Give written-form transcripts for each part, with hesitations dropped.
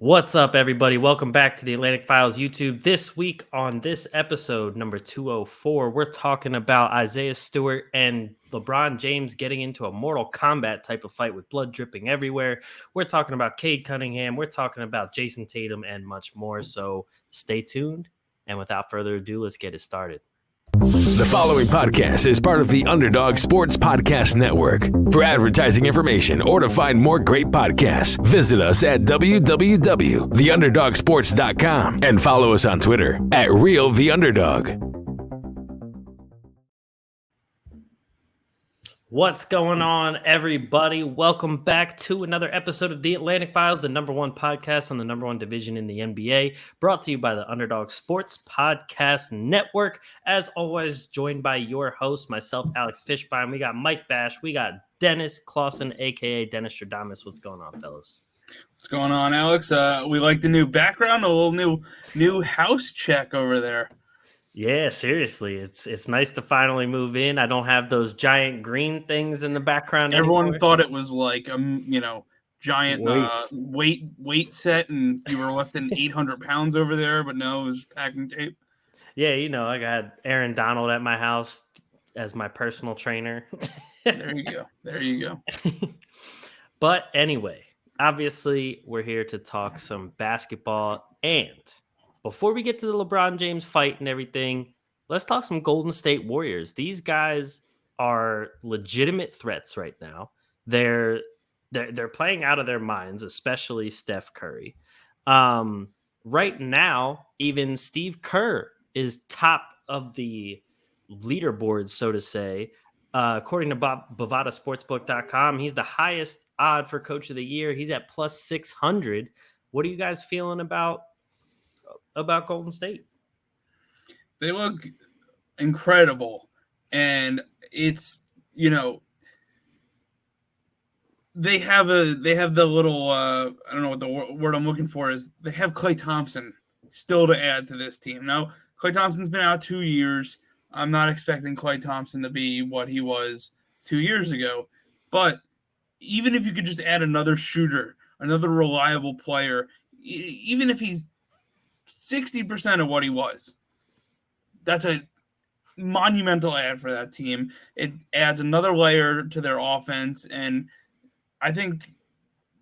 What's up, everybody? Welcome back to the Atlantic Files YouTube. This week on this episode, number 204, we're talking about Isaiah Stewart and LeBron James getting into a Mortal Kombat type of fight with blood dripping everywhere. We're talking about Cade Cunningham. We're talking about Jayson Tatum and much more. So stay tuned. And without further ado, let's get it started. The following podcast is part of the Underdog Sports Podcast Network. For advertising information or to find more great podcasts, visit us at www.theunderdogsports.com and follow us on Twitter at RealTheUnderdog. What's going on, everybody? Welcome back to another episode of the Atlantic Files, the number one podcast on the number one division in the NBA, brought to you by the Underdog Sports Podcast Network. As always, joined by your host, myself, Alex Fishbein. We got Mike Bash. We got Dennis Clausen, a.k.a. Dennis Stradamus. What's going on, fellas? What's going on, Alex? We like the new background, a little new house check over there. Yeah, seriously. It's nice to finally move in. I don't have those giant green things in the background Everyone anymore. thought it was like giant weight set, and you were lifting 800 pounds over there, but no, it was packing tape. Yeah, I got Aaron Donald at my house as my personal trainer. There you go. But anyway, obviously, we're here to talk some basketball. And before we get to the LeBron James fight and everything, let's talk some Golden State Warriors. These guys are legitimate threats right now. They're playing out of their minds, especially Steph Curry. Right now, even Steve Kerr is top of the leaderboard, so to say. According to BovadaSportsbook.com, he's the highest odd for Coach of the Year. He's at plus 600. What are you guys feeling about Golden State? They look incredible, and it's they have the little I don't know what the word I'm looking for is. They have Klay Thompson still to add to this team. Now, Klay Thompson's been out 2 years. I'm not expecting Klay Thompson to be what he was 2 years ago, but even if you could just add another shooter, another reliable player, even if he's 60% of what he was, that's a monumental add for that team. It adds another layer to their offense, and I think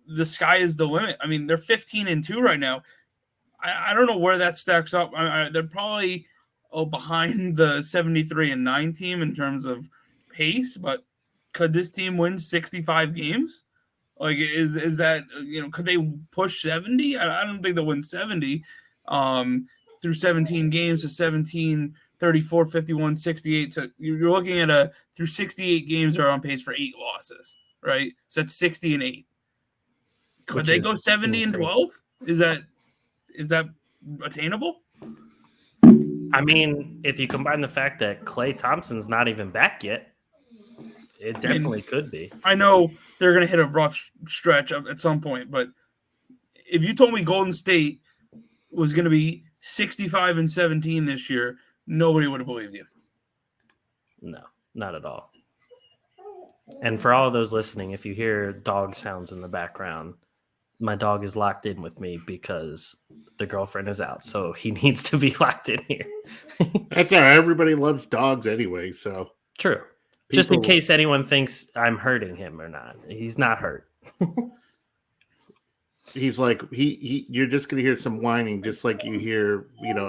the sky is the limit. I mean, they're 15-2 right now. I don't know where that stacks up. They're probably behind the 73-9 team in terms of pace, but could this team win 65 games? Like, is that, could they push 70? I don't think they'll win 70 through 17 games to 17, 34, 51, 68. So you're looking at through 68 games, they're on pace for 8 losses, right? So that's 60-8. Could they go 70-12? Is that attainable? I mean, if you combine the fact that Klay Thompson's not even back yet, it definitely could be. I know they're going to hit a rough stretch at some point, but if you told me Golden State was going to be 65-17 this year, nobody would have believed you. No, not at all. And for all of those listening, if you hear dog sounds in the background, my dog is locked in with me because the girlfriend is out, so he needs to be locked in here. That's all right. Everybody loves dogs anyway, so. True. Just in case anyone thinks I'm hurting him or not. He's not hurt. He's like, you're just going to hear some whining, just like you hear,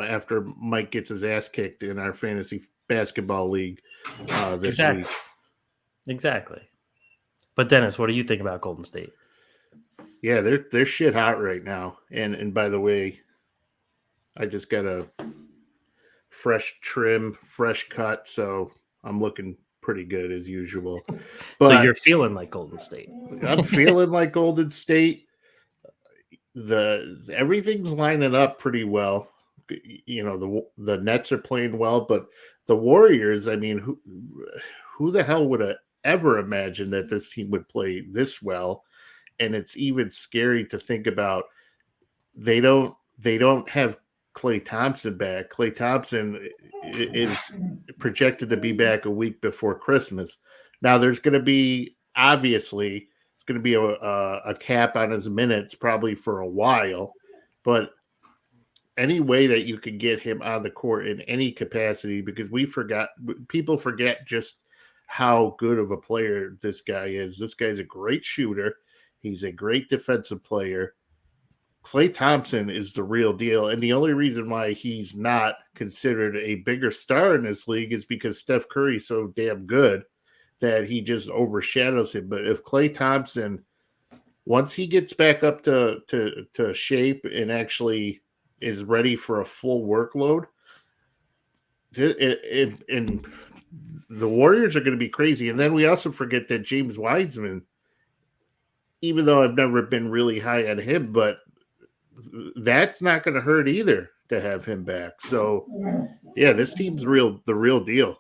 after Mike gets his ass kicked in our fantasy basketball league this week. Exactly. But Dennis, what do you think about Golden State? Yeah, they're shit hot right now. And by the way, I just got a fresh trim, fresh cut, so I'm looking pretty good as usual. But so you're feeling like Golden State. I'm feeling like Golden State. Everything's lining up pretty well. The Nets are playing well, but the Warriors, I mean, who the hell would have ever imagined that this team would play this well? And it's even scary to think about. They don't have Klay Thompson back. Klay Thompson is projected to be back a week before Christmas. Now there's going to be, obviously, it's going to be a cap on his minutes probably for a while. but any way that you could get him on the court in any capacity, because people forget just how good of a player this guy is. This guy's a great shooter. He's a great defensive player. Klay Thompson is the real deal. And the only reason why he's not considered a bigger star in this league is because Steph Curry's so damn good that he just overshadows him. But if Klay Thompson, once he gets back up to shape and actually is ready for a full workload, and the Warriors are going to be crazy. And then we also forget that James Wiseman, even though I've never been really high on him, but that's not going to hurt either to have him back. So, yeah, this team's the real deal.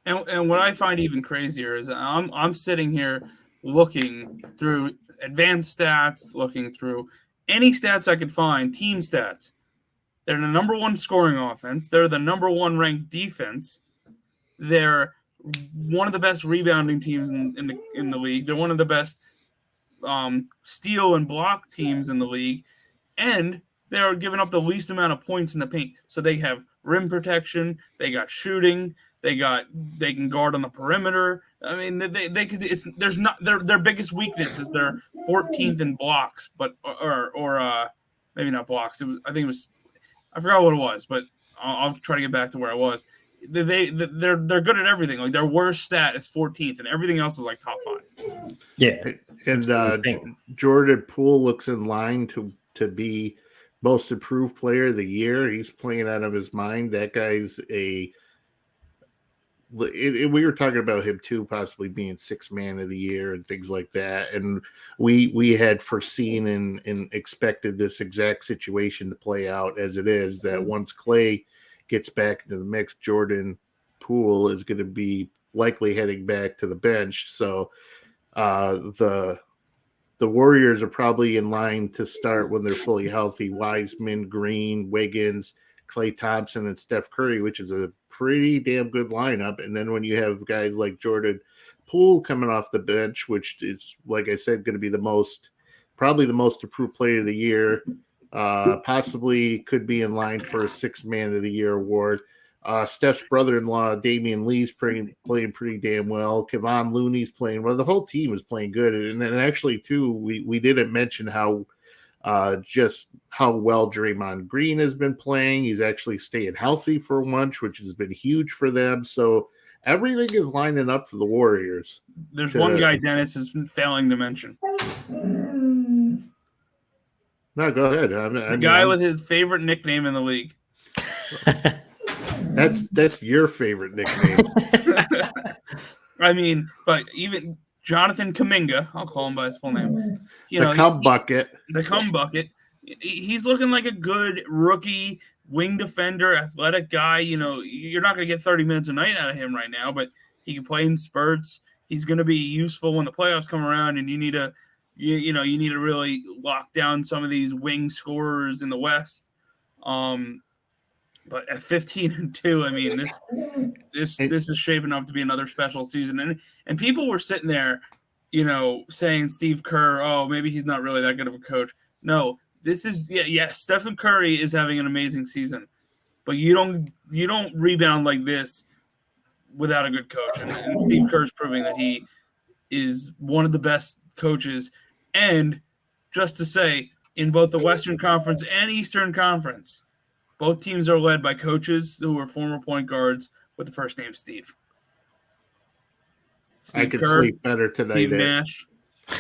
And what I find even crazier is I'm sitting here looking through advanced stats, looking through any stats I could find, team stats. They're the number one scoring offense. They're the number one ranked defense. They're one of the best rebounding teams in the league. They're one of the best steal and block teams in the league. And they're giving up the least amount of points in the paint. So they have rim protection. They got shooting. They can guard on the perimeter. I mean, they could. There's not their biggest weakness is they're 14th in blocks, but or maybe not blocks. I forgot what it was, but I'll try to get back to where I was. They're good at everything. Like their worst stat is 14th, and everything else is like top 5. Yeah, and Jordan Poole looks in line to be most improved player of the year. He's playing out of his mind. That guy's we were talking about him too, possibly being 6th man of the year and things like that. And we had foreseen and expected this exact situation to play out as it is, that once Klay gets back into the mix, Jordan Poole is going to be likely heading back to the bench. So the Warriors are probably in line to start when they're fully healthy. Wiseman, Green, Wiggins, Klay Thompson, and Steph Curry, which is a pretty damn good lineup. And then when you have guys like Jordan Poole coming off the bench, which is, like I said, going to be probably the most improved player of the year, possibly could be in line for a 6th man of the year award. Steph's brother-in-law, Damian Lee's playing pretty damn well. Kevon Looney's playing well. The whole team is playing good. And then actually, too, we didn't mention just how well Draymond Green has been playing. He's actually staying healthy for once, which has been huge for them. So everything is lining up for the Warriors. There's one guy Dennis is failing to mention. No, go ahead. The guy with his favorite nickname in the league. That's your favorite nickname. I mean, but even Jonathan Kuminga, I'll call him by his full name. The cum bucket. He's looking like a good rookie wing defender, athletic guy. You know, you're not going to get 30 minutes a night out of him right now, but he can play in spurts. He's going to be useful when the playoffs come around, and you need to really lock down some of these wing scorers in the West. But at 15-2, I mean, this is shaping up to be another special season. And people were sitting there, you know, saying Steve Kerr, oh, maybe he's not really that good of a coach. No, this is Stephen Curry is having an amazing season, but you don't rebound like this without a good coach. And Steve Kerr's proving that he is one of the best coaches. And just to say, in both the Western Conference and Eastern Conference, both teams are led by coaches who are former point guards with the first name Steve. I could sleep better tonight. Steve Nash.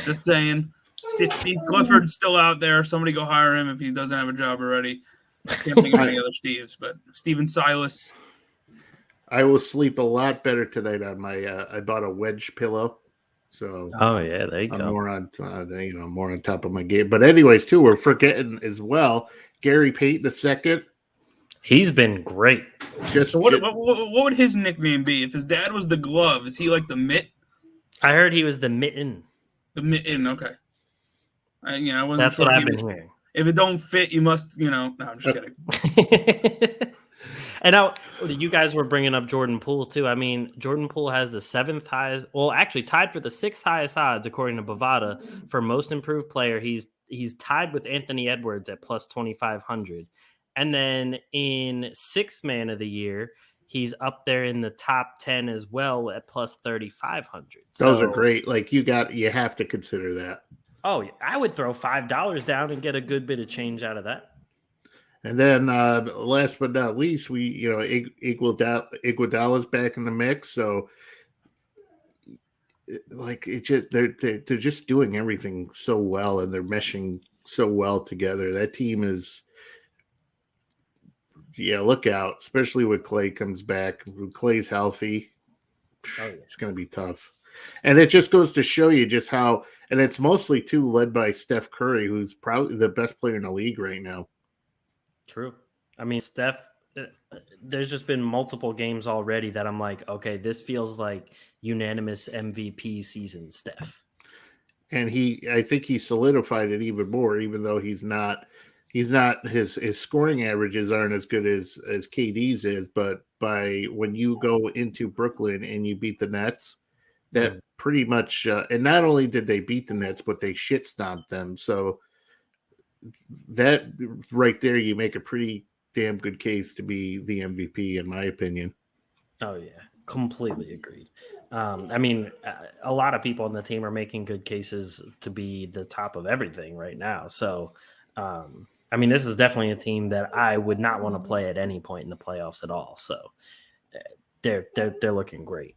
Just saying. Steve Clifford's still out there. Somebody go hire him if he doesn't have a job already. I can't think of any other Steves, but Steven Silas. I will sleep a lot better tonight on my. I bought a wedge pillow, so there you go. More on top of my game. But anyways, too, we're forgetting as well Gary Payton II. He's been great. What would his nickname be if his dad was the glove? Is he like the mitt? I heard he was the mitten. The mitten, okay. I wasn't That's sure what I've been hearing. If it don't fit, you must, No, I'm just kidding. And now you guys were bringing up Jordan Poole too. I mean, Jordan Poole has the 7th highest, well, actually tied for the 6th highest odds according to Bovada for most improved player. He's he's tied with Anthony Edwards at plus 2,500. And then in sixth man of the year, he's up there in the top 10 as well at plus 3,500. Those are great. Like you have to consider that. Oh, I would throw $5 down and get a good bit of change out of that. And then last but not least, we Iguodala's back in the mix. So like it just they're just doing everything so well, and they're meshing so well together. That team is, look out, especially when Clay comes back. When Clay's healthy, it's going to be tough. And it just goes to show you just how, and it's mostly too led by Steph Curry, who's probably the best player in the league right now. True. I mean, Steph, there's just been multiple games already that I'm like, okay, this feels like unanimous MVP season, Steph. And I think he solidified it even more, even though he's not his scoring averages aren't as good as KD's is, but when you go into Brooklyn and you beat the Nets, that pretty much and not only did they beat the Nets, but they shit stomped them. So that right there, you make a pretty damn good case to be the MVP, in my opinion. Oh yeah, completely agreed. I mean, a lot of people on the team are making good cases to be the top of everything right now. So, I mean, this is definitely a team that I would not want to play at any point in the playoffs at all. So, they're looking great.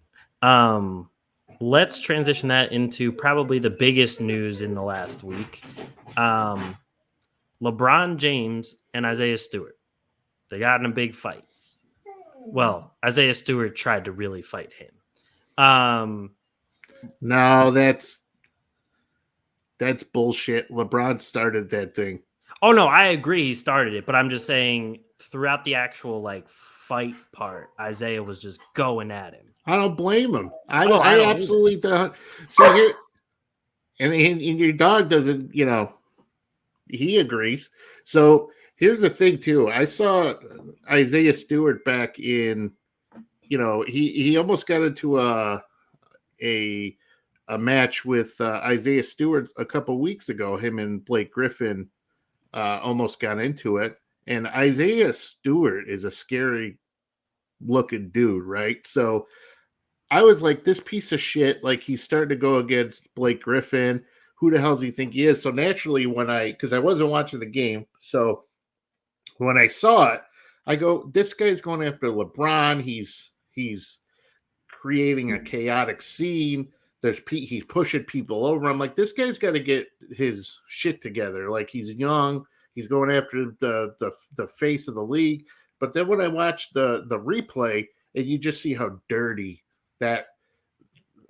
Let's transition that into probably the biggest news in the last week. LeBron James and Isaiah Stewart. They got in a big fight. Well, Isaiah Stewart tried to really fight him. No, that's bullshit. LeBron started that thing. Oh no, I agree he started it, but I'm just saying throughout the actual like fight part, Isaiah was just going at him. I don't blame him. I absolutely don't. So here, and your dog doesn't, he agrees. So here's the thing too. I saw Isaiah Stewart back in, he almost got into a match with Isaiah Stewart a couple weeks ago. Him and Blake Griffin almost got into it. And Isaiah Stewart is a scary looking dude, right? So I was like, this piece of shit, like he's starting to go against Blake Griffin. Who the hell does he think he is? So naturally because I wasn't watching the game. So when I saw it, I go, this guy's going after LeBron. He's creating a chaotic scene. He's pushing people over. I'm like, this guy's got to get his shit together. Like he's young. He's going after the face of the league. But then when I watched the replay, and you just see how dirty that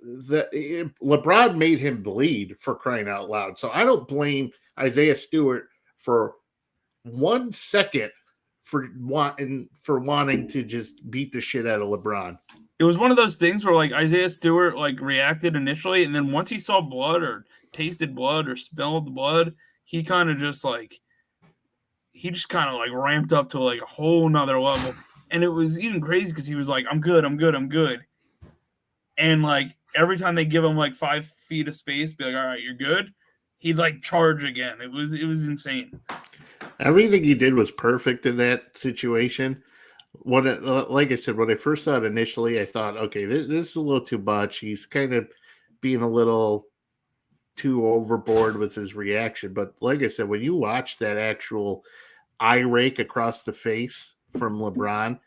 LeBron made him bleed, for crying out loud. So I don't blame Isaiah Stewart for 1 second for wanting to just beat the shit out of LeBron. It was one of those things where like Isaiah Stewart like reacted initially, and then once he saw blood or tasted blood or smelled blood, he kind of just ramped up to like a whole nother level. And it was even crazy because he was like, I'm good. And like every time they give him like 5 feet of space, be like, all right, you're good, he'd like charge again. It was insane. Everything he did was perfect in that situation. Like I said, when I first saw it initially, I thought, okay, this is a little too much. He's kind of being a little too overboard with his reaction. But like I said, when you watch that actual eye rake across the face from LeBron,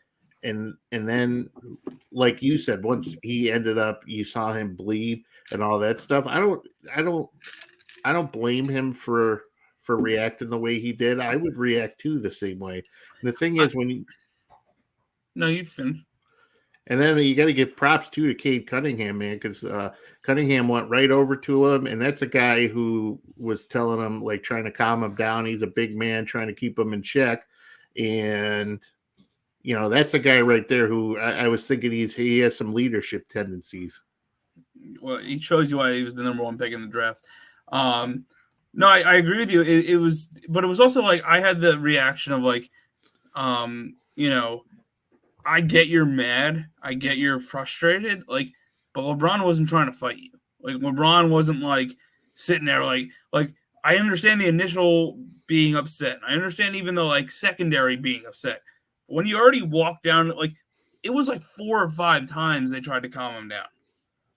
and then, like you said, once he ended up, you saw him bleed and all that stuff. I don't blame him for reacting the way he did. I would react too the same way. And the thing is, No, you've been. And then you got to give props too to Cade Cunningham, man, because Cunningham went right over to him, and that's a guy who was telling him, like, trying to calm him down. He's a big man, trying to keep him in check, and that's a guy right there who I was thinking he has some leadership tendencies. Well, he shows you why he was the number 1 pick in the draft. No, I agree with you. But it was also like I had the reaction of like, I get you're mad. I get you're frustrated. Like, but LeBron wasn't trying to fight you. Like, LeBron wasn't like sitting there like I understand the initial being upset. I understand even the like secondary being upset. When you already walk down, like it was like 4 or 5 times they tried to calm him down.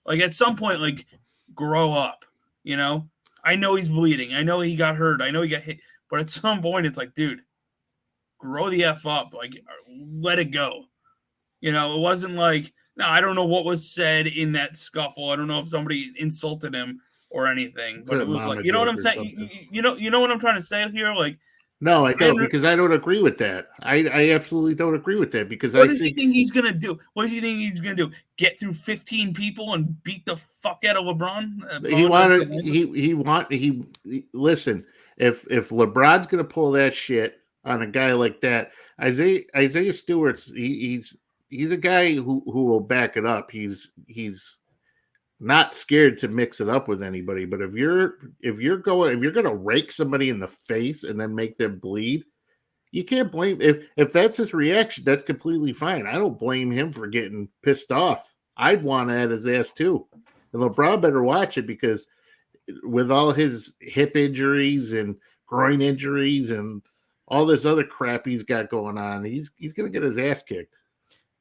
Like at some point, like grow up. You know, I know he's bleeding. I know he got hurt. I know he got hit. But at some point, it's like, dude, grow the F up. Like, let it go. You know, it wasn't like, no, I don't know what was said in that scuffle. I don't know if somebody insulted him or anything, It's but a it was like, mama you know what joke I'm or saying? something. You know what I'm trying to say here? Like, No, I don't, under- because I don't agree with that. I absolutely don't agree with that because what I does he think think he's going to do? What does he think he's going to do? Get through 15 people and beat the fuck out of LeBron? he listen. If LeBron's gonna pull that shit on a guy like that, Isaiah Stewart's he's a guy who will back it up. He's not scared to mix it up with anybody. But if you're gonna rake somebody in the face and then make them bleed, you can't blame if that's his reaction. That's completely fine. I don't blame him for getting pissed off. I'd want to at his ass too. And LeBron better watch it because with all his hip injuries and groin injuries and all this other crap he's got going on, he's gonna get his ass kicked.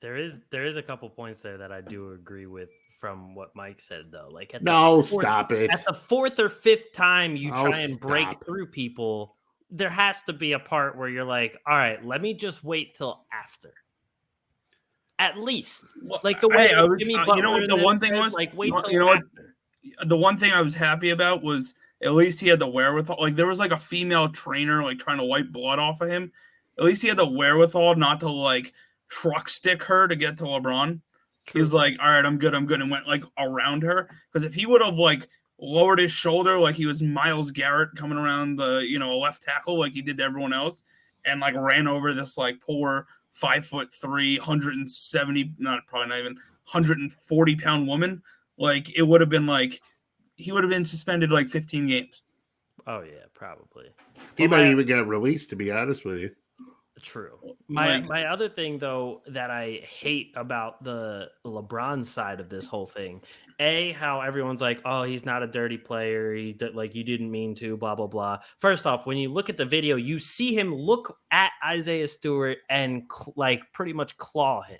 There is a couple points there that I do agree with from what Mike said though. Like Stop it. At the 4th or 5th time you try and break Stop. through people, there has to be a part where you're like, all right, let me just wait till after. At least. Well, like the way I was, Jimmy you know Butler what the and one them thing said, was? like wait till You know what? after. The one thing I was happy about was at least he had the wherewithal. Like there was like a female trainer like trying to wipe blood off of him. At least he had the wherewithal not to like truck stick her to get to LeBron. He was like, all right, I'm good, and went like around her. Because if he would have like lowered his shoulder like he was Myles Garrett coming around the left tackle like he did to everyone else, and like ran over this like poor 5'3", 170, not probably not even 140-pound woman, like it would have been like he would have been suspended like 15 games. Oh yeah, probably. He might even get released, to be honest with you. True. My other thing though that I hate about the LeBron side of this whole thing, how everyone's like, oh, he's not a dirty player. You didn't mean to, blah blah blah. First off, when you look at the video, you see him look at Isaiah Stewart and like pretty much claw him.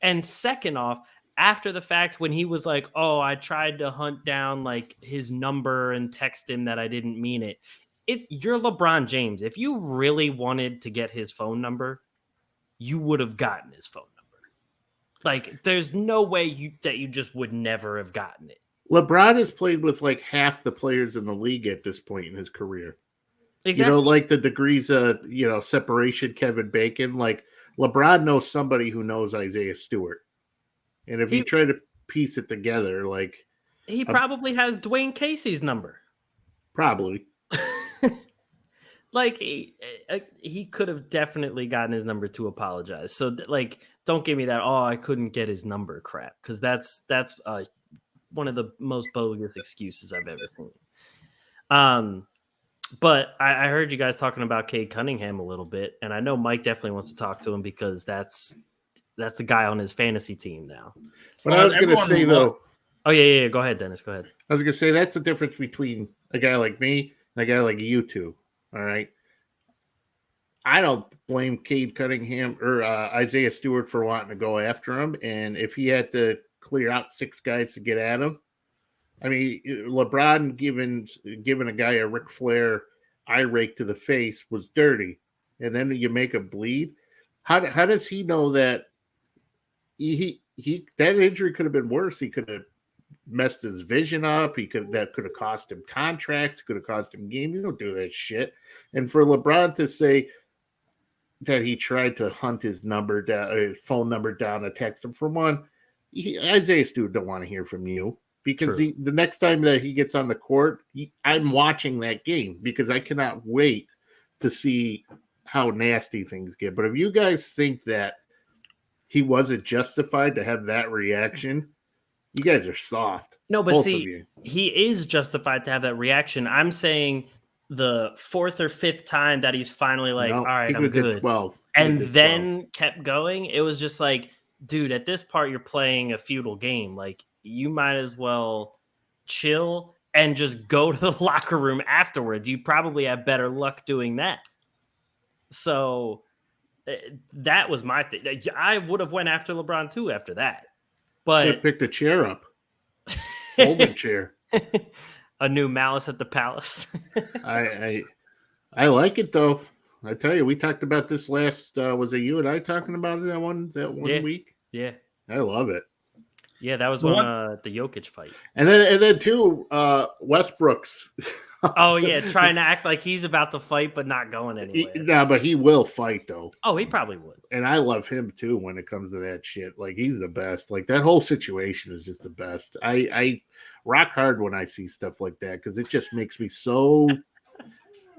And second off, after the fact, when he was like, oh, I tried to hunt down like his number and text him that I didn't mean it. You're LeBron James. If you really wanted to get his phone number, you would have gotten his phone number. Like, there's no way that you just would never have gotten it. LeBron has played with like half the players in the league at this point in his career. Exactly. Like the degrees of separation. Kevin Bacon. Like LeBron knows somebody who knows Isaiah Stewart, and if you try to piece it together, like he probably has Dwayne Casey's number. Probably. Like he could have definitely gotten his number to apologize. So like, don't give me that. Oh, I couldn't get his number crap, because that's one of the most bogus excuses I've ever seen. But I heard you guys talking about Cade Cunningham a little bit, and I know Mike definitely wants to talk to him because that's the guy on his fantasy team now. But I was going to say though. Oh yeah. Go ahead, Dennis. Go ahead. I was going to say that's the difference between a guy like me and a guy like you two. All right. I don't blame Cade Cunningham or Isaiah Stewart for wanting to go after him. And if he had to clear out 6 guys to get at him, I mean, LeBron giving a guy a Ric Flair eye rake to the face was dirty. And then you make him bleed. How does he know that he that injury could have been worse? He could have messed his vision up. That could have cost him contracts, could have cost him games. You don't do that shit. And for LeBron to say that he tried to hunt his number down, his phone number down, to text him, for one, Isaiah Stewart don't want to hear from you, because the next time that he gets on the court, I'm watching that game because I cannot wait to see how nasty things get. But if you guys think that he wasn't justified to have that reaction, you guys are soft. No, but see, he is justified to have that reaction. I'm saying the 4th or 5th time that he's finally like, all right, I'm good. 12. And then kept going. It was just like, dude, at this part, you're playing a feudal game. Like, you might as well chill and just go to the locker room afterwards. You probably have better luck doing that. So that was my thing. I would have went after LeBron too after that. Should have But picked a chair up. Folding chair. A new Malice at the Palace. I like it though. I tell you, we talked about this last. Was it you and I talking about it that one week? Yeah. I love it. Yeah, that was the Jokic fight. And then too, Westbrook's. Oh yeah, trying to act like he's about to fight but not going anywhere. But he will fight though. Oh, he probably would. And I love him too when it comes to that shit. Like he's the best. Like that whole situation is just the best. I rock hard when I see stuff like that because it just makes me so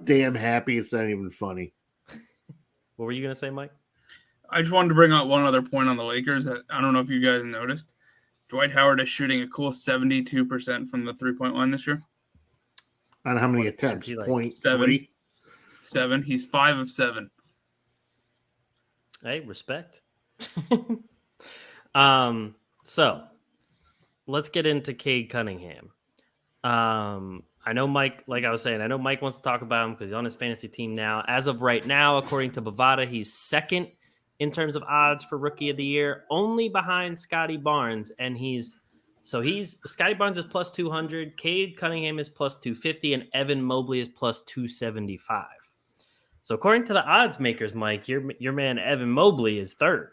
damn happy. It's not even funny. What were you gonna say, Mike? I just wanted to bring out one other point on the Lakers that I don't know if you guys noticed. Dwight Howard is shooting a cool 72% from the 3-point line this year. On how many attempts? He 0.3? 7. He's 5 of 7. Hey, respect. So let's get into Cade Cunningham. I know Mike, like I was saying, I know Mike wants to talk about him because he's on his fantasy team now. As of right now, according to Bovada, he's second in terms of odds for Rookie of the Year, only behind Scotty Barnes. And Scotty Barnes is plus 200, Cade Cunningham is plus 250, and Evan Mobley is plus 275. So according to the odds makers, Mike, your man Evan Mobley is third.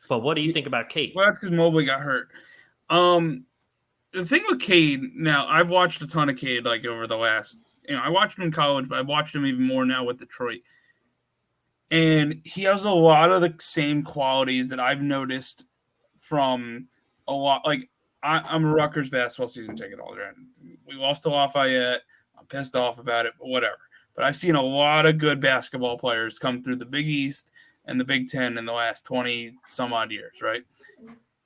But what do you think about Cade? Well, that's because Mobley got hurt. The thing with Cade, now I've watched a ton of Cade like over the last, I watched him in college, but I've watched him even more now with Detroit. And he has a lot of the same qualities that I've noticed from a lot. Like I'm a Rutgers basketball season ticket holder. We lost to Lafayette. I'm pissed off about it, but whatever. But I've seen a lot of good basketball players come through the Big East and the Big Ten in the last 20 some odd years, right?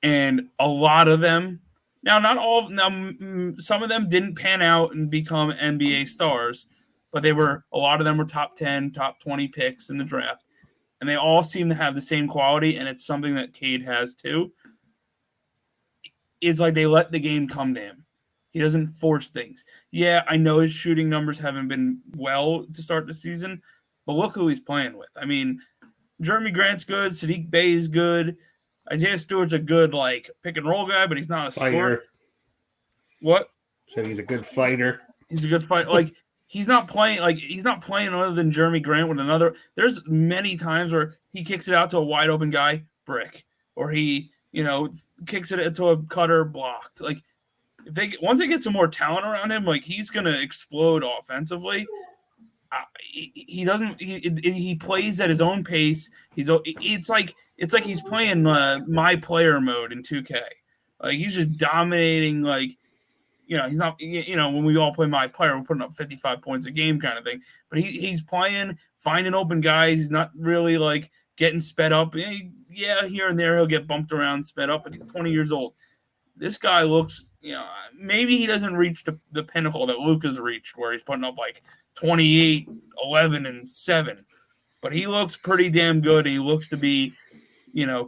And a lot of them, some of them didn't pan out and become NBA stars, but a lot of them were top 10, top 20 picks in the draft. And they all seem to have the same quality, and it's something that Cade has too. It's like they let the game come to him. He doesn't force things. Yeah, I know his shooting numbers haven't been well to start the season, but look who he's playing with. I mean, Jeremy Grant's good. Sadiq Bey is good. Isaiah Stewart's a good, pick and roll guy, but he's not a scorer. What? Said he's a good fighter. He's a good fighter. He's not playing other than Jeremy Grant with another. There's many times where he kicks it out to a wide open guy, brick, or he, kicks it to a cutter, blocked. Once they get some more talent around him, he's gonna explode offensively. He plays at his own pace. It's like he's playing my player mode in 2K. He's just dominating. He's not. When we all play my player, we're putting up 55 points a game kind of thing. But he's playing, finding open guys. He's not really getting sped up. Yeah, here and there he'll get bumped around, sped up, but he's 20 years old. This guy looks, maybe he doesn't reach the pinnacle that Luka's reached, where he's putting up 28, 11, and 7. But he looks pretty damn good, and he looks to be,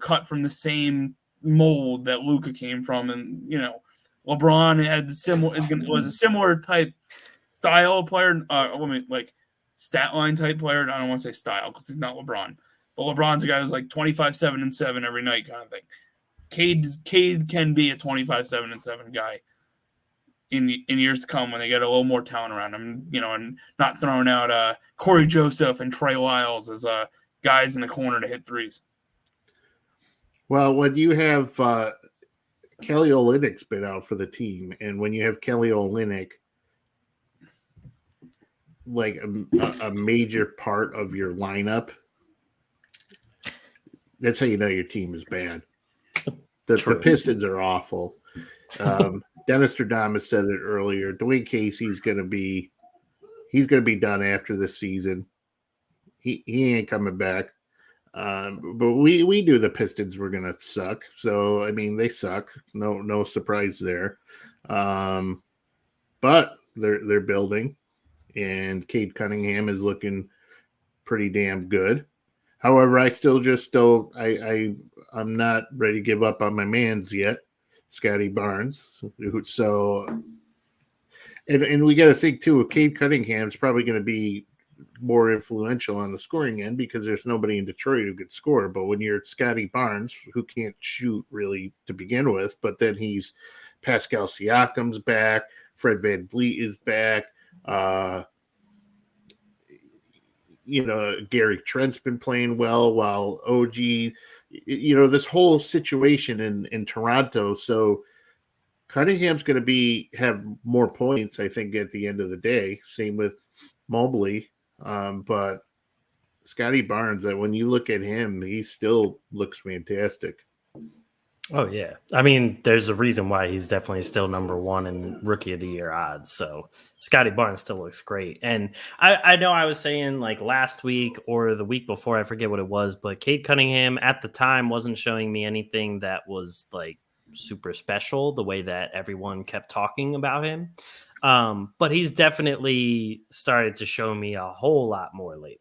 cut from the same mold that Luka came from. And, LeBron was a similar type style player, stat line type player. I don't want to say style because he's not LeBron. But LeBron's a guy who's 25, 7, and 7 every night kind of thing. Cade can be a 25, 7, and 7 guy in years to come when they get a little more talent around him, and not throwing out Corey Joseph and Trey Lyles as guys in the corner to hit threes. Well, when you have Kelly Olynyk's been out for the team, and when you have Kelly Olynyk a major part of your lineup, that's how you know your team is bad. The Pistons are awful. Dennis Stradamus said it earlier. Dwayne Casey's going to be done after this season. He ain't coming back. But we knew the Pistons were going to suck. So, they suck. No surprise there. But they're building, and Cade Cunningham is looking pretty damn good. However, I still just don't. I'm not ready to give up on my man's yet, Scotty Barnes. So And we got to think too. Cade Cunningham's probably going to be more influential on the scoring end because there's nobody in Detroit who could score. But when you're Scotty Barnes, who can't shoot really to begin with, but then he's Pascal Siakam's back, Fred VanVleet is back. Gary Trent's been playing well while OG, this whole situation in Toronto. So Cunningham's going to have more points, I think, at the end of the day. Same with Mobley. But Scotty Barnes, when you look at him, he still looks fantastic. Oh, yeah. I mean, there's a reason why he's definitely still number one in Rookie of the Year odds. So Scotty Barnes still looks great. And I know I was saying like last week or the week before, I forget what it was, but Cade Cunningham at the time wasn't showing me anything that was like super special the way that everyone kept talking about him. But he's definitely started to show me a whole lot more lately.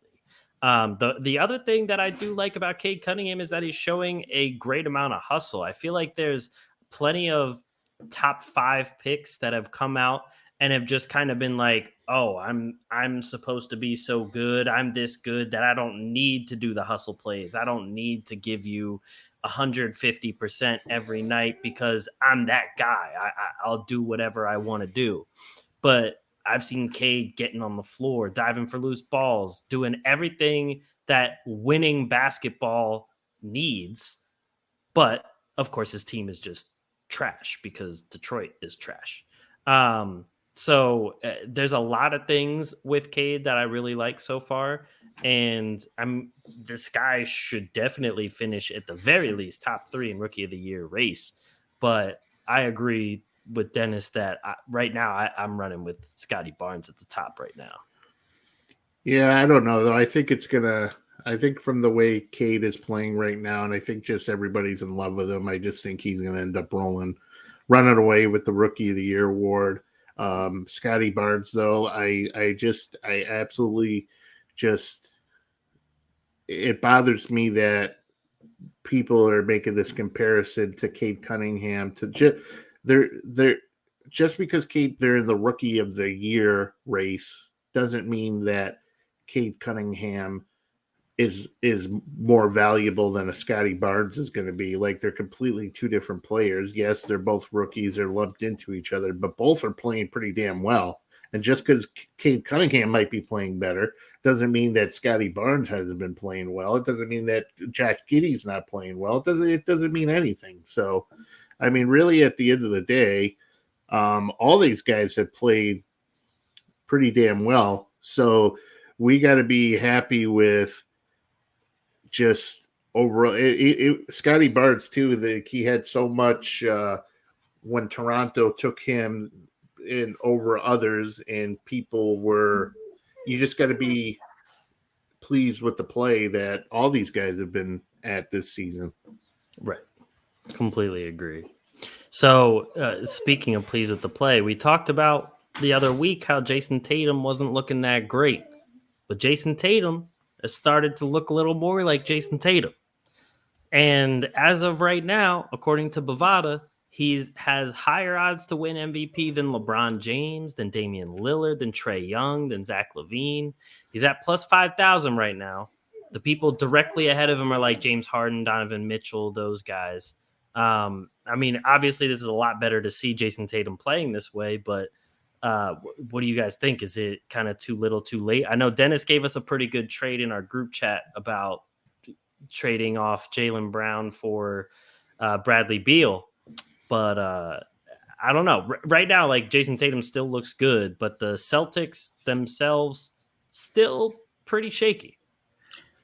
The other thing that I do like about Cade Cunningham is that he's showing a great amount of hustle. I feel like there's plenty of top 5 picks that have come out and have just kind of been like, oh, I'm supposed to be so good. I'm this good that I don't need to do the hustle plays. I don't need to give you 150% every night because I'm that guy. I'll do whatever I want to do. But I've seen Cade getting on the floor, diving for loose balls, doing everything that winning basketball needs. But, of course, his team is just trash because Detroit is trash. So there's a lot of things with Cade that I really like so far. And this guy should definitely finish at the very least top 3 in Rookie of the Year race. But I agree with Dennis that right now I'm running with Scotty Barnes at the top right now. Yeah, I don't know though. I think from the way Cade is playing right now, and I think just everybody's in love with him, I just think he's going to end up running away with the Rookie of the Year award. Scotty Barnes though, I absolutely just, it bothers me that people are making this comparison to Cade Cunningham they're just because they're in the Rookie of the Year race doesn't mean that Cade Cunningham is more valuable than a Scotty Barnes is going to be. Like, they're completely two different players. Yes, they're both rookies, they're lumped into each other, but both are playing pretty damn well. And just because Cade Cunningham might be playing better doesn't mean that Scotty Barnes hasn't been playing well. It doesn't mean that Josh Giddey's not playing well. It doesn't mean anything. So, I mean, really, at the end of the day, all these guys have played pretty damn well. So we got to be happy with just overall. Scotty Barnes, too, he had so much when Toronto took him in over others, and you just got to be pleased with the play that all these guys have been at this season. Right. Completely agree. So speaking of pleased with the play, we talked about the other week how Jayson Tatum wasn't looking that great, but Jayson Tatum has started to look a little more like Jayson Tatum. And as of right now, according to Bovada, he has higher odds to win MVP than LeBron James, than Damian Lillard, than Trae Young, than Zach LaVine. He's at plus 5,000 right now. The people directly ahead of him are like James Harden, Donovan Mitchell, those guys. I mean, obviously, this is a lot better to see Jayson Tatum playing this way, but what do you guys think? Is it kind of too little, too late? I know Dennis gave us a pretty good trade in our group chat about trading off Jaylen Brown for Bradley Beal, but I don't know. Right now, like, Jayson Tatum still looks good, but the Celtics themselves still pretty shaky.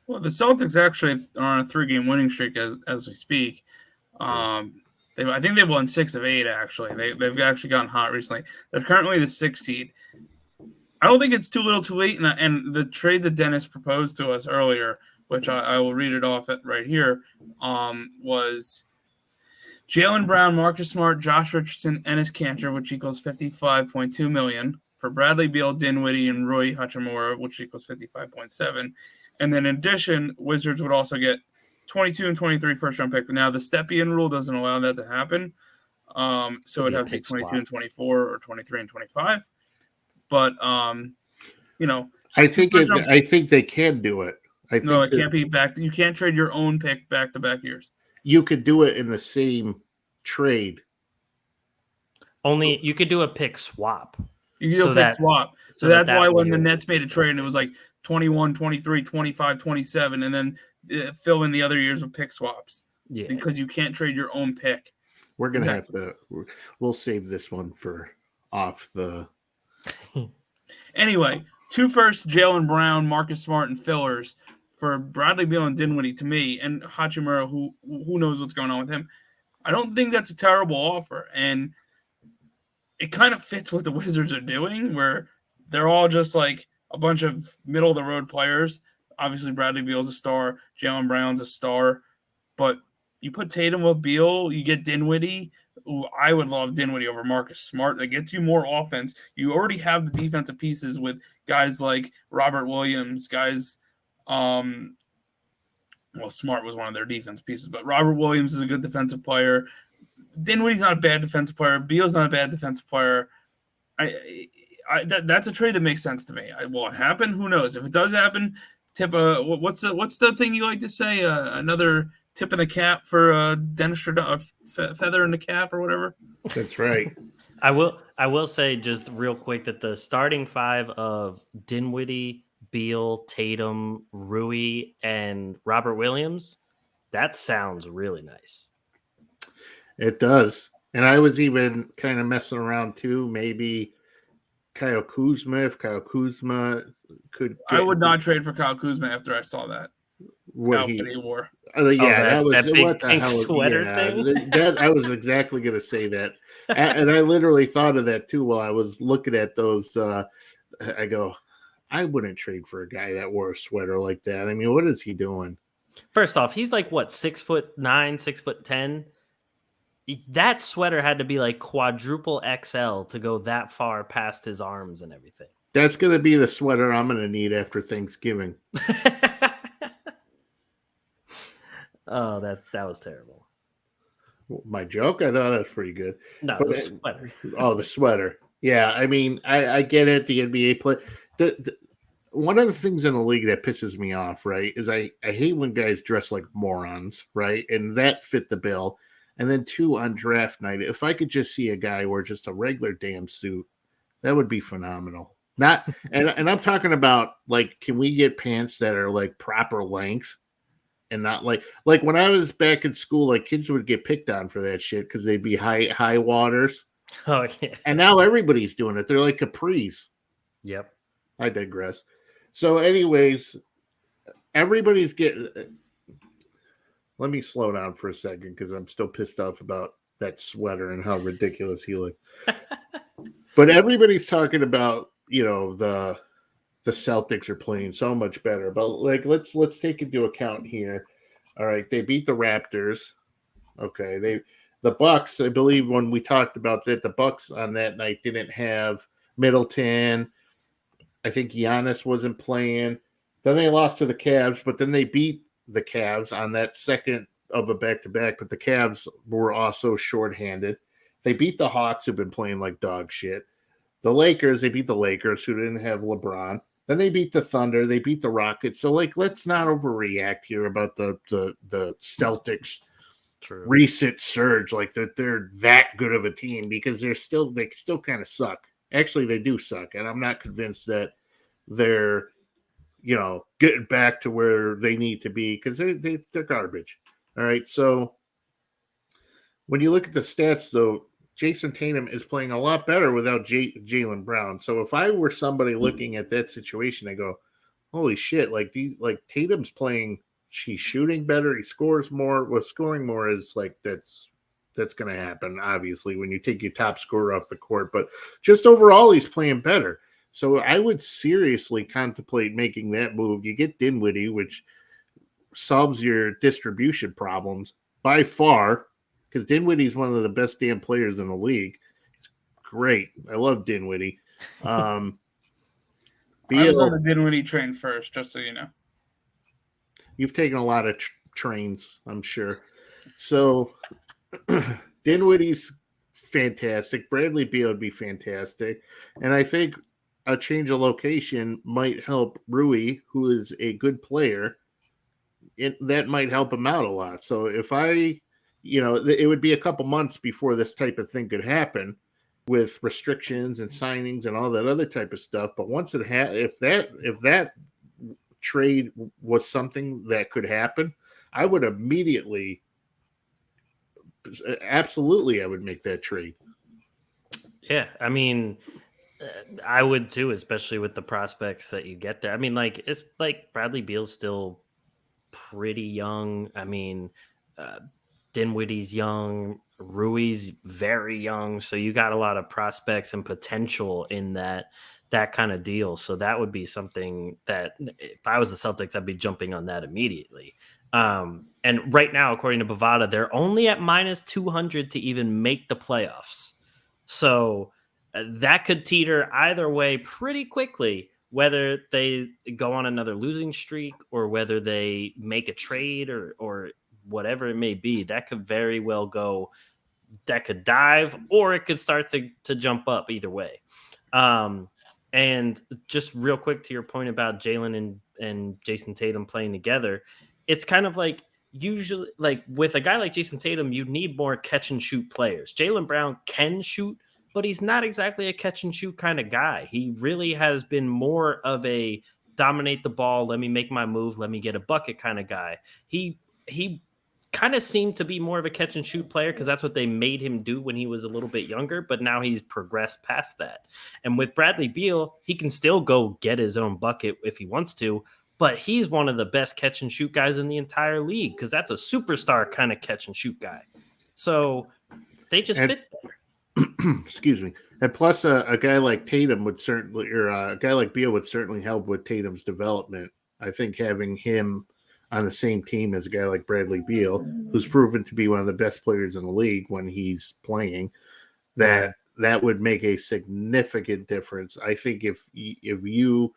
Well, the Celtics actually are on a 3-game winning streak as we speak. I think they've won 6 of 8. Actually, they've actually gotten hot recently. They're currently the 6th seed. I don't think it's too little, too late. And the trade that Dennis proposed to us earlier, which I will read it off right here, was Jaylen Brown, Marcus Smart, Josh Richardson, Enes Kanter, which equals $55.2 million, for Bradley Beal, Dinwiddie, and Rui Hachimura, which equals $55.7. And then in addition, Wizards would also get 22 and 23 first-round pick. But now the Stepien rule doesn't allow that to happen. So it'd have to be 22 and 24 or 23 and 25. but you know, I think they can do it. I no, think it can't be back. You can't trade your own pick back-to-back years. you could do it in the same trade. Only you could do a pick swap. You can do a pick swap. So that that's why when way the Nets made a trade, and it was like 21, 23, 25, 27, and then fill in the other years with pick swaps. Yeah. Because you can't trade your own pick. We're going to have to – we'll save this one for off the – Anyway, 2 firsts, Jaylen Brown, Marcus Smart, and fillers for Bradley Beal and Dinwiddie to me, and Hachimura, who knows what's going on with him. I don't think that's a terrible offer, and it kind of fits what the Wizards are doing, where they're all just like a bunch of middle-of-the-road players. Obviously, Bradley Beal's a star, Jaylen Brown's a star, but you put Tatum with Beal, you get Dinwiddie. Ooh, I would love Dinwiddie over Marcus Smart. That gets you more offense. You already have the defensive pieces with guys like Robert Williams, guys. Well, Smart was one of their defense pieces, but Robert Williams is a good defensive player. Dinwiddie's not a bad defensive player. Beal's not a bad defensive player. That's a trade that makes sense to me. Will it happen? Who knows? If it does happen, what's the thing you like to say? Another tip in the cap for Dennis feather in the cap or whatever. That's right. I will say just real quick that the starting 5 of Dinwiddie, Beal, Tatum, Rui, and Robert Williams, that sounds really nice. It does. And I was even kind of messing around too. Maybe Kyle Kuzma, if Kyle Kuzma could. I would not trade for Kyle Kuzma after I saw that outfit he wore. That was that big what the pink hell sweater thing. That I was exactly going to say that, and I literally thought of that too while I was looking at those. I go, I wouldn't trade for a guy that wore a sweater like that. I mean, what is he doing? First off, he's like what, 6'9", 6'10". That sweater had to be like quadruple XL to go that far past his arms and everything. That's going to be the sweater I'm going to need after Thanksgiving. Oh, that was terrible. My joke? I thought that was pretty good. No, but, the sweater. Oh, the sweater. Yeah, I mean, I get it. The NBA play. One of the things in the league that pisses me off, right, is I hate when guys dress like morons, right? And that fit the bill. And then 2, on draft night, if I could just see a guy wear just a regular damn suit, that would be phenomenal. Not and I'm talking about, like, can we get pants that are like proper length and not like when I was back in school, like kids would get picked on for that shit because they'd be high waters. Oh yeah. And now everybody's doing it. They're like capris. Yep. I digress. So, anyways, everybody's getting. Let me slow down for a second because I'm still pissed off about that sweater and how ridiculous he looked. But everybody's talking about, the Celtics are playing so much better. But like, let's take into account here. All right, they beat the Raptors. Okay, the Bucks. I believe when we talked about that, the Bucks on that night didn't have Middleton. I think Giannis wasn't playing. Then they lost to the Cavs, but then they beat the Cavs on that second of a back-to-back, but the Cavs were also shorthanded. They beat the Hawks, who've been playing like dog shit. The Lakers, they beat the Lakers, who didn't have LeBron. Then they beat the Thunder. They beat the Rockets. So, like, let's not overreact here about the Celtics recent surge, like that they're that good of a team, because they still kind of suck. Actually, they do suck, and I'm not convinced that they're getting back to where they need to be, because they're garbage. All right, so when you look at the stats, though, Jayson Tatum is playing a lot better without Jaylen Brown. So if I were somebody looking at that situation, I go, holy shit, like Tatum's playing, she's shooting better, he scores more. Well, scoring more is like that's going to happen, obviously, when you take your top scorer off the court. But just overall, he's playing better. So I would seriously contemplate making that move. You get Dinwiddie, which solves your distribution problems by far, because Dinwiddie is one of the best damn players in the league. It's great. I love Dinwiddie. I was on the Dinwiddie train first, just so you know. You've taken a lot of trains, I'm sure. So Dinwiddie's fantastic. Bradley Beal would be fantastic. And I think a change of location might help Rui, who is a good player. That might help him out a lot. So if it would be a couple months before this type of thing could happen with restrictions and signings and all that other type of stuff. But once if that trade was something that could happen, I would absolutely, I would make that trade. Yeah, I mean, I would too, especially with the prospects that you get there. I mean, like, it's like Bradley Beal's still pretty young. I mean, Dinwiddie's young, Rui's very young, so you got a lot of prospects and potential in that kind of deal. So that would be something that if I was the Celtics, I'd be jumping on that immediately. And right now, according to Bovada, they're only at minus 200 to even make the playoffs. So that could teeter either way pretty quickly, whether they go on another losing streak or whether they make a trade or whatever it may be. That could very well go, that could dive, or it could start to jump up either way. And just real quick to your point about Jalen and Jayson Tatum playing together, it's kind of like, usually, like with a guy like Jayson Tatum, you need more catch and shoot players. Jaylen Brown can shoot, but he's not exactly a catch and shoot kind of guy. He really has been more of a dominate the ball, let me make my move, let me get a bucket kind of guy. He kind of seemed to be more of a catch and shoot player because that's what they made him do when he was a little bit younger, but now he's progressed past that. And with Bradley Beal, he can still go get his own bucket if he wants to, but he's one of the best catch and shoot guys in the entire league because that's a superstar kind of catch and shoot guy. So they just fit there. Excuse me. And plus, a guy like Tatum would certainly, or a guy like Beal would certainly help with Tatum's development. I think having him on the same team as a guy like Bradley Beal, who's proven to be one of the best players in the league when he's playing, that would make a significant difference. I think if you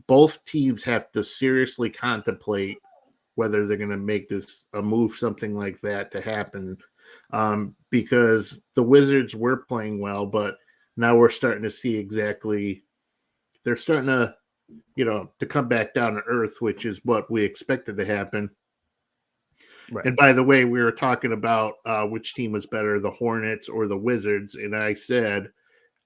both teams have to seriously contemplate whether they're going to make a move, something like that to happen, because the Wizards were playing well, but now we're starting to see they're starting to, to come back down to earth, which is what we expected to happen. Right. And by the way, we were talking about which team was better, the Hornets or the Wizards. And I said,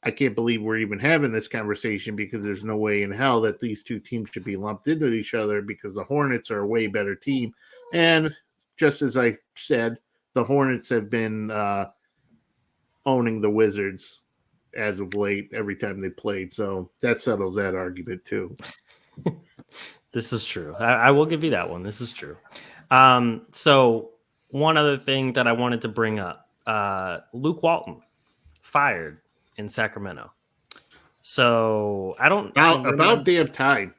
I can't believe we're even having this conversation because there's no way in hell that these two teams should be lumped into each other because the Hornets are a way better team. And just as I said, the Hornets have been owning the Wizards as of late every time they played. So that settles that argument too. This is true. I will give you that one. This is true. So one other thing that I wanted to bring up, Luke Walton fired in Sacramento. So I don't about damn time.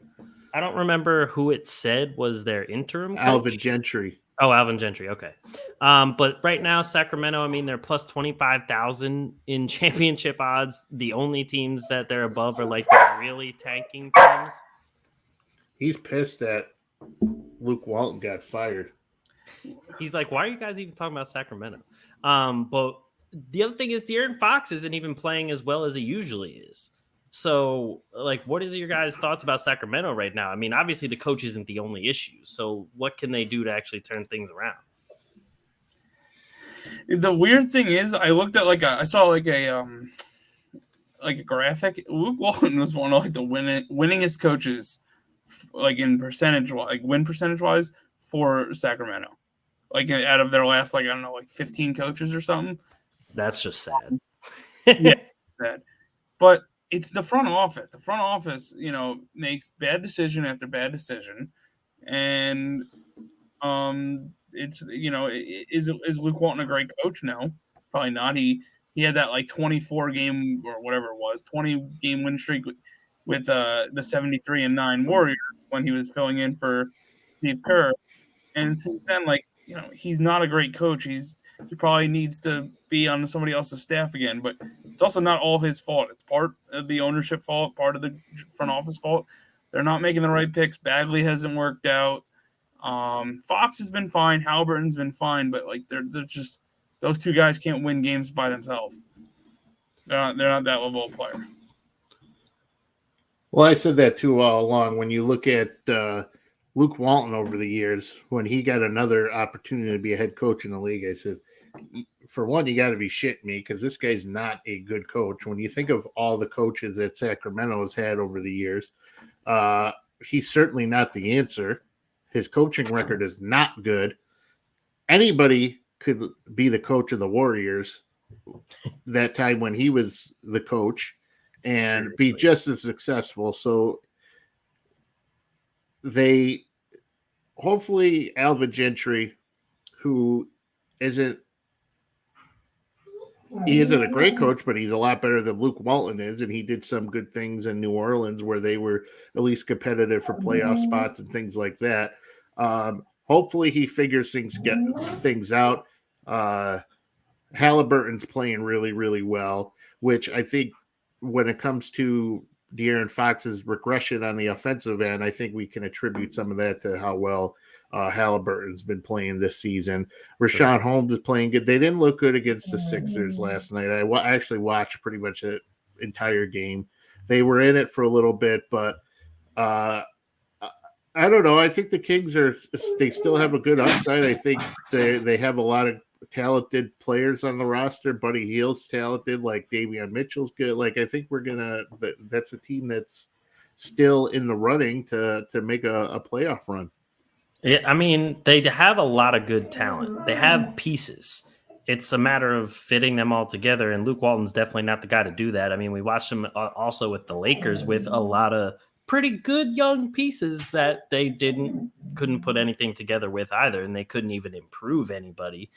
I don't remember who it said was their interim coach. Alvin Gentry. Oh, Alvin Gentry. Okay. But right now, Sacramento, I mean, they're plus 25,000 in championship odds. The only teams that they're above are like the really tanking teams. He's pissed that Luke Walton got fired. He's like, why are you guys even talking about Sacramento? But the other thing is De'Aaron Fox isn't even playing as well as he usually is. So, like, what is your guys' thoughts about Sacramento right now? I mean, obviously the coach isn't the only issue. So what can they do to actually turn things around? The weird thing is, I looked at I saw a graphic. Luke Walton was one of the winningest coaches, like in percentage, win percentage wise for Sacramento. Like out of their last, 15 coaches or something. That's just sad. Yeah, sad. But it's the front office. The front office, makes bad decision after bad decision, and it's is Luke Walton a great coach? No, probably not. He had that 24 game or whatever it was, 20 game win streak with the 73-9 Warriors when he was filling in for Steve Kerr, and since then, he's not a great coach. He probably needs to be on somebody else's staff again, but it's also not all his fault. It's part of the ownership fault, part of the front office fault. They're not making the right picks. Bagley hasn't worked out. Fox has been fine. Halliburton's been fine, but they're just, those two guys can't win games by themselves. They're not that level of player. Well, I said that too all along. When you look at Luke Walton over the years, when he got another opportunity to be a head coach in the league, I said, for one, you got to be shitting me because this guy's not a good coach. When you think of all the coaches that Sacramento has had over the years, he's certainly not the answer. His coaching record is not good. Anybody could be the coach of the Warriors that time when he was the coach and be just as successful. So they hopefully Alvin Gentry, who isn't a great coach, but he's a lot better than Luke Walton is, and he did some good things in New Orleans where they were at least competitive for playoff spots and things like that. Hopefully he figures things out. Halliburton's playing really, really well, which I think when it comes to De'Aaron Fox's regression on the offensive end, I think we can attribute some of that to how well Halliburton's been playing this season. Rashawn Holmes is playing good. They didn't look good against the Sixers last night. I actually watched pretty much the entire game. They were in it for a little bit, but I don't know. I think the Kings they still have a good upside. I think they have a lot of talented players on the roster. Buddy Hield's talented, like Davion Mitchell's good. Like I think that's a team that's still in the running to make a playoff run. Yeah, I mean, they have a lot of good talent. They have pieces. It's a matter of fitting them all together, and Luke Walton's definitely not the guy to do that. I mean, we watched him also with the Lakers with a lot of pretty good young pieces that they couldn't put anything together with either, and they couldn't even improve anybody.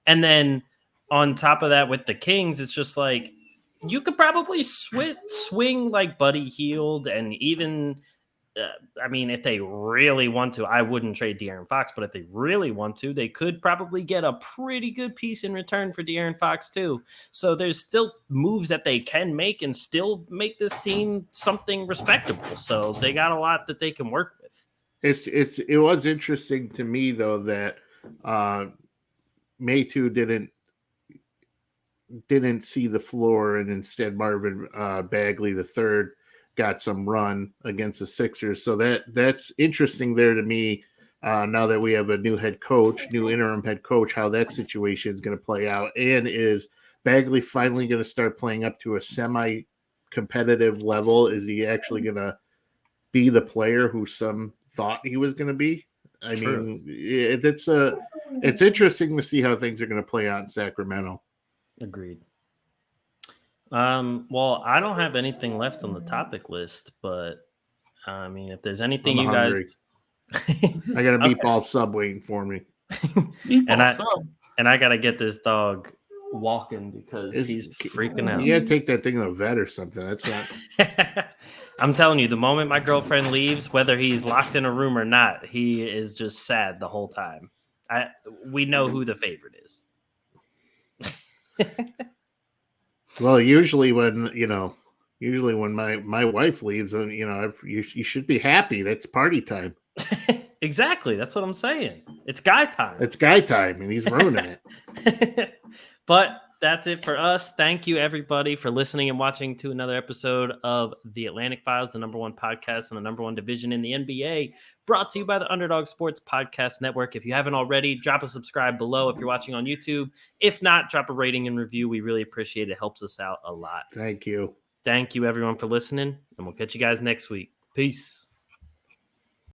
And then on top of that with the Kings, it's just like you could probably swing like Buddy Hield, and even I mean, if they really want to, I wouldn't trade De'Aaron Fox, but if they really want to, they could probably get a pretty good piece in return for De'Aaron Fox too. So there's still moves that they can make and still make this team something respectable. So they got a lot that they can work with. It was interesting to me though that Maytu didn't see the floor, and instead Marvin Bagley III got some run against the Sixers. So that's interesting there to me. Now that we have a new interim head coach, how that situation is going to play out. And is Bagley finally going to start playing up to a semi-competitive level? Is he actually going to be the player who some thought he was going to be? I mean, it's interesting to see how things are going to play out in Sacramento. Agreed. Well, I don't have anything left on the topic list, but I mean, if there's anything I'm you hungry. guys, I got a meatball sub waiting for me, and I got to get this dog walking because he's freaking out. You got to take that thing to the vet or something. That's not. I'm telling you, the moment my girlfriend leaves, whether he's locked in a room or not, he is just sad the whole time. We know who the favorite is. Well, usually when my wife leaves, you should be happy. That's party time. Exactly. That's what I'm saying. It's guy time. It's guy time, and he's ruining it. But that's it for us. Thank you, everybody, for listening and watching to another episode of the Atlantic Files, the #1 podcast and the #1 division in the NBA, brought to you by the Underdog Sports Podcast Network. If you haven't already, drop a subscribe below if you're watching on YouTube. If not, drop a rating and review. We really appreciate it. It helps us out a lot. Thank you. Thank you, everyone, for listening, and we'll catch you guys next week. Peace.